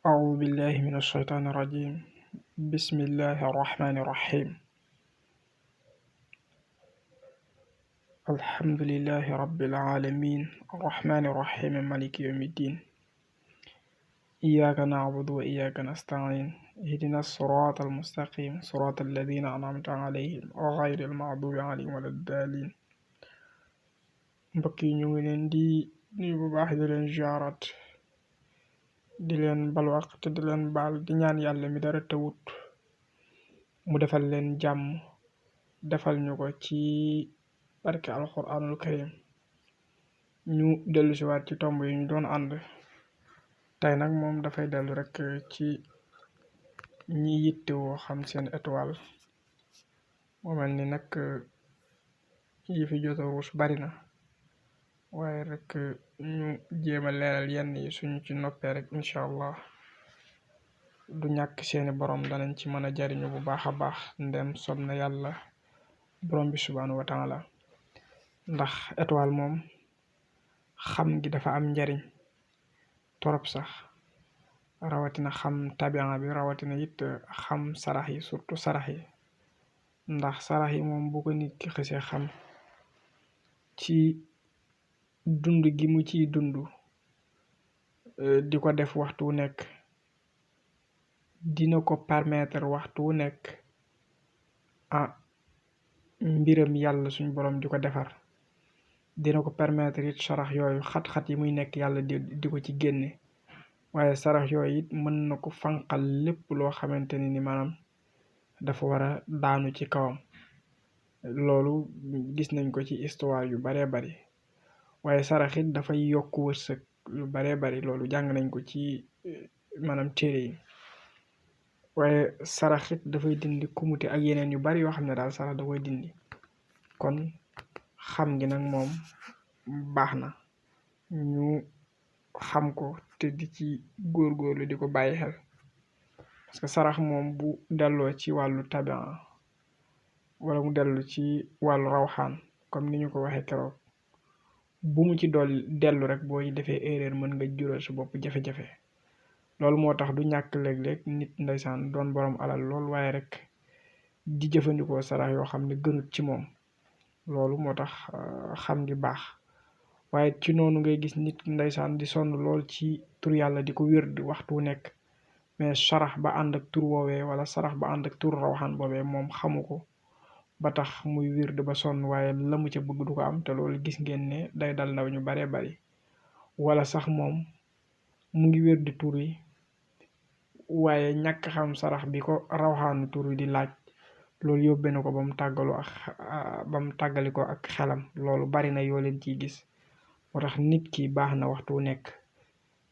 أعوذ بالله من الشيطان الرجيم. بسم الله الرحمن الرحيم. الحمد لله رب العالمين الرحمن الرحيم مالك يوم الدين. إياك نعبد وإياك نستعين اهدنا الصراط المستقيم صراط الذين أنعمت عليهم غير المغضوب عليهم ولا الضالين. mbokk yi ñu ngi leen di nuyu bu baax di leen jaarat di leen balwaq te di leen baal di ñaan yàlla mi dara tawut mu defal leen jàmm defal ñu ko ci barke alquranul karim. ñu dellu si waat ci tomb yi ñu doon ànd tey nag moom dafay dellu rek ci ñi yittewoo xam seen étoile. moo mel ni nag yi fi jot a ruus bari na waaye rek ñu jéem a leeral yenn yi suñu ci noppee rek incha allah du ñàkk seeni borom danañ ci mën a jariñu bu baax a baax ndem sob na yàlla borom bi subhanahu wa taala. ndax étoile moom xam gi dafa am njariñ torop sax, rawatina xam tabian bi, rawatina it xam sarax yi, surtout sarax yi. ndax sarax yi moom bu ko nit ki xësee xam ci dund gi mu ciy dund di ko def waxtu wu nekk, dina ko permettre waxtu wu nekk mbiram yàlla suñ borom di ko defar. dina ko permettre it sarax yooyu xat-xat yi muy nekk yàlla di ko ci génne. waaye sarax yooyu it mën na ko fanqal lépp loo xamante ni maanaam dafa war a daanu ci kawam. loolu gis nañ ko ci histoire yu baree bari. waaye sarax it dafay yokk wërsëg lu baree bari, loolu jàng nañ ko ci maanaam téere yi. waaye sarax it dafay dindi kumute ak yeneen yu bari yoo xam ne daal sarax da koy dindi. kon xam gi nag moom baax na ñu xam ko te di ci góorgóorlu di ko bàyyi xel, parce que sarax moom bu delloo ci wàllu tabian wala mu dellu ci wàllu rawxaan comme ni ñu ko waxee keroog, bu mu ci dellu rek booy defee erreur mën nga jural sa bopp jafe-jafe. loolu moo tax du ñàkk léeg-léeg nit ndeysaan doon borom alal lool waaye rek di jëfandikoo sarax yoo xam ne gënut ci moom. loolu moo tax xam gi baax. waaye ci noonu ngay gis nit ndeysaan di sonn lool ci tur yàlla di ko wér di waxtu nekk, mais sarax ba ànd ak tur woowee wala sarax ba ànd ak tur rawxaan boobee moom xamu ko ba tax muy wér di ba sonn, waaye la mu ca bëgg du ko am. te loolu gis ngeen ne day dal ndaw ñu baree bari. wala sax moom mu ngi wér di tur yi waaye ñàkk xam sarax bi ko rawxaanu tur yi di laaj, loolu yóbbee na ko ba mu tàggali ko ak xelam. loolu bari na yoo leen ciy gis. moo tax nit ki baax na waxtu nekk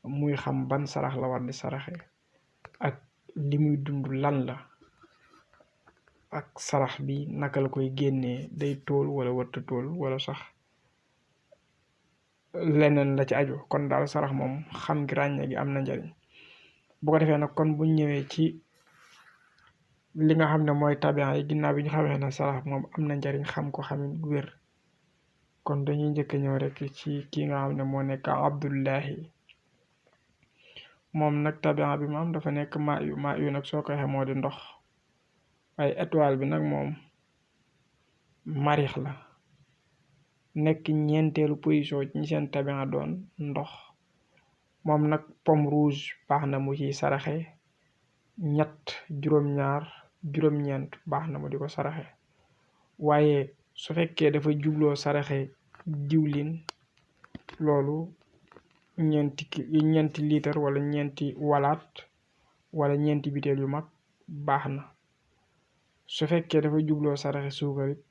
muy xam ban sarax la war di saraxe ak li muy dund lan la, ak sarax bi naka la koy génnee, day tool wala wërta tool wala sax leneen la ci aju. kon daal sarax moom xam gi ràññee gi am na njariñ. bu ko defee nag kon buñ ñëwee ci li nga xam ne mooy tabian yi, ginnaaw bi ñu xamee ne sarax moom am na njariñ xam ko xamit gu wér, kon dañuy njëkk ñëw rek ci kii nga xam ne moo nekk Abdullahi. moom nag tabian bi moom dafa nekk maa yu nag soo ko waxee moo di ndox. waaye étoile bi nag moom marix la, nekk ñeenteelu position ñi seen tabian doon ndox. moom nag pomme rouge baax na mu ciy saraxe, ñett juróom-ñaar juróom-ñeent baax na mu di ko saraxe. waaye su fekkee dafa jubloo saraxe diwlin, loolu ñeenti litre wala ñeenti walaat wala ñeenti biteel yu mag baax na. su fekkee dafa jubloo saraxe suukarit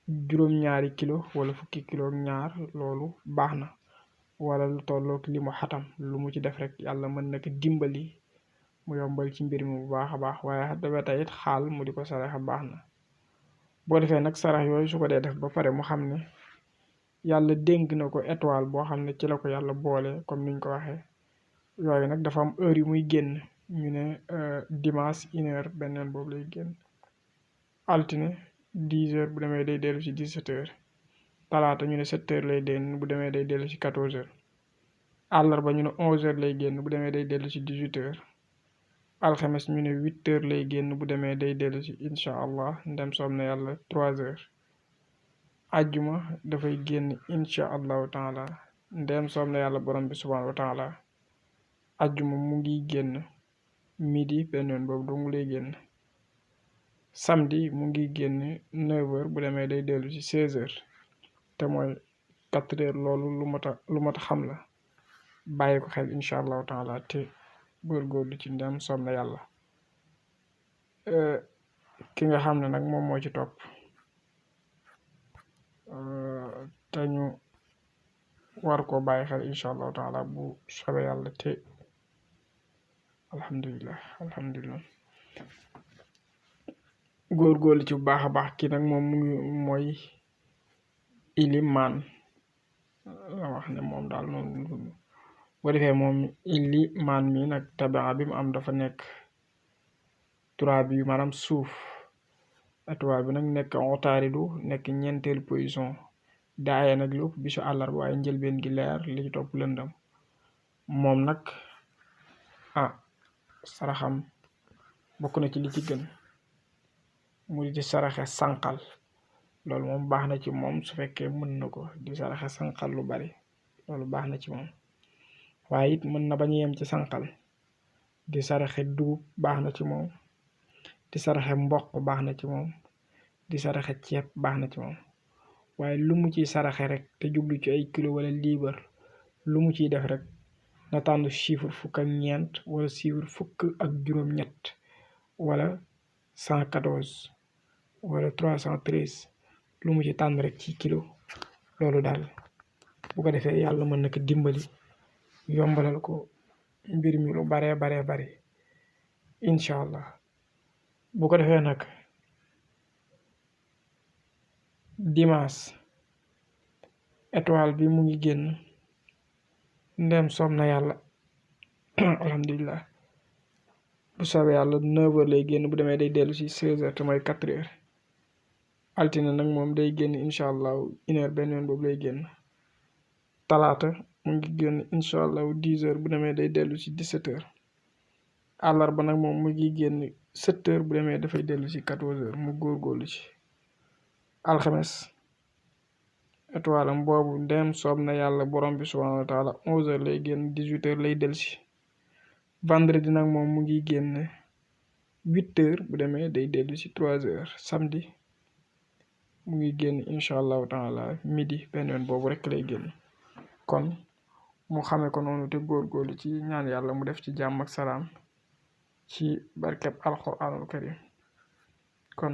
juróom-ñaari kilo wala fukki kilo ak ñaar, loolu baax na. wala lu tollook li mu xatam, lu mu ci def rek yàlla mën na ko dimbali mu yombal ci mbir mi bu baax a baax. waaye dafa tayit xaal mu di ko saraxe baax na. boo defee nag sarax yooyu su ko dee def ba pare mu xam ne yàlla dénk na ko étoile boo xam ne ci la ko yàlla boole comme niñ ko waxee. yooyu nag dafa am heure yu muy génn. ñu ne dimanche 1h beneen boobu lay génn, altine 10h bu demee day dellu ci 17h, talaata ñu ne 7h lay den bu demee day dellu ci 14h. àllarba ñu ne 11h lay génn bu demee day dellu si 18h alxames ñu ne 8h lay génn bu demee day dellu si incha allah ndem soob na yàlla 3h ajjuma dafay génn incha allahu taala ndem soob na yàlla borom bi subhanahu wa taala ajjuma mu ngi génn midi benn yoon boobu dong lay génn samedi mu ngi génn 9h bu demee day dellu si 16h te mooy 4h loolu lu mat a xam la bàyyi ko xel incha allahu taala te góorgóorlu ci ndem soob na yàlla ki nga xam ne nag moom moo ci topp te ñu war koo bàyyi xel incha allahu taala bu soobee yàlla te alhamdulilah góorgóorlu ci bu baax a baax kii nag moom mu ngi mooy ilimaan la wax ne moom daal noonu bu defee moom ilimaan mi nag tabaa bi mu am dafa nekk 3 bi maanaam suuf étoile bi nag nekk otaaridu nekk ñeenteelu position daaye nag lu ëpp bisu àllarba waaye njëlbeen gi leer li ci topp lëndam moom nag saraxam bokk na ci li ci gën mu di saraxe sànqal loolu moom baax na ci moom su fekkee mën na ko di saraxe sànqal lu bari loolu baax na ci moom waaye it mën na bañ a yem ci sànqal di saraxe dugub baax na ci moom di saraxe mboq baax na ci moom di saraxe ceeb baax na ci moom waaye lu mu ciy saraxe rek te jublu ci ay kilo wala liibar lu mu ciy def rek na tànn chiffre 14 wala chiffre 13 wala 114 wala 313 lu mu ci tànn rek ci kilo loolu daal bu ko defee yàlla mën na ko dimbali yombalal ko mbir mi lu baree bari incha allah bu ko defee nag dimanche étoile bi mu ngi génn ndem soob na yàlla alhamdulilah bu soobee yàlla 9h lay génn bu demee day dellu si 16h te mooy 4h altine nag moom day génn incha allah 1h benn yoon boobu lay génn talaata mu ngi génn incha allah 10h bu demee day dellu si 17h àllarba nag moom mu ngi génn 7h bu demee dafay dellu si 14h mu góorgóorlu ci alxames étoile am boobu ndem soob na yàlla borom bi subhanahu wa taala 11h lay génn 18h lay dellu si vendredi nag moom mu ngi génn 8h bu demee day dellu si 3h samedi mu ngi génn incha allahu taala midi benn yoon boobu rek lay génn kon mu xamee ko noonu te góorgóorlu ci ñaan yàlla mu def ci jàmm ak salaam ci barkeb alquranul karim